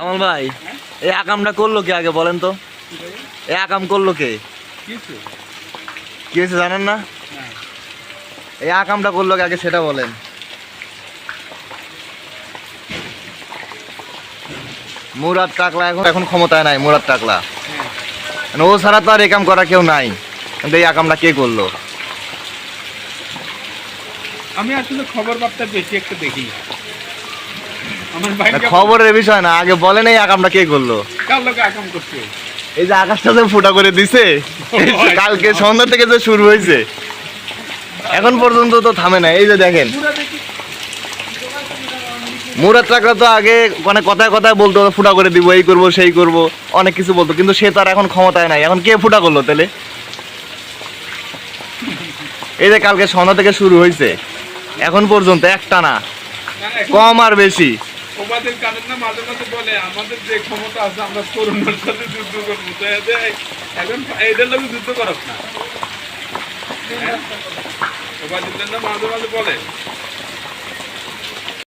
কামাল ভাই, এই আকামটা করলো কে আগে বলেন তো? এই আকাম করলো কে? কি হয়েছে জানেন না? এই আকামটা করলো কে আগে সেটা বলেন। মুরাদ টাকলা এখন ক্ষমতায় নাই। মুরাদ টাকলা মানে ও ছাড়া তো আর এই কাম করা কেউ নাই। কিন্তু এই আকামটা কে করলো? আমি আসলে খবর বার্তা বেশি একটা দেখি না। আমার ভাই খবরের বিষয় না, আগে বলেন এই আকামটা কে করলো? কার লোকে আকাম করছে? এই যে আকাশটা যে ফুটা করে দিছে কালকে সন্ধ্যা থেকে যে শুরু হয়েছে এখন পর্যন্ত তো থামে না। এই যে দেখেন মুরাদ টাকলা তো আগে মানে কথায় কথায় বলতো ফুটা করে দিব, এই করব সেই করব, অনেক কিছু বলতো, কিন্তু সে তো আর এখন ক্ষমতায় নাই। এখন কে ফুটা করলো তাহলে? এই যে কালকে সন্ধ্যা থেকে শুরু হয়েছে এখন পর্যন্ত একটা না, কম আর বেশি। ওবাদের কারণ না মাঝে মাঝে বলে আমাদের যে ক্ষমতা আছে আমরা করোনার সাথে যুদ্ধ করবো, তো এখন এদের লোক যুদ্ধ করক না। ওবাদের না মাঝে মাঝে বলে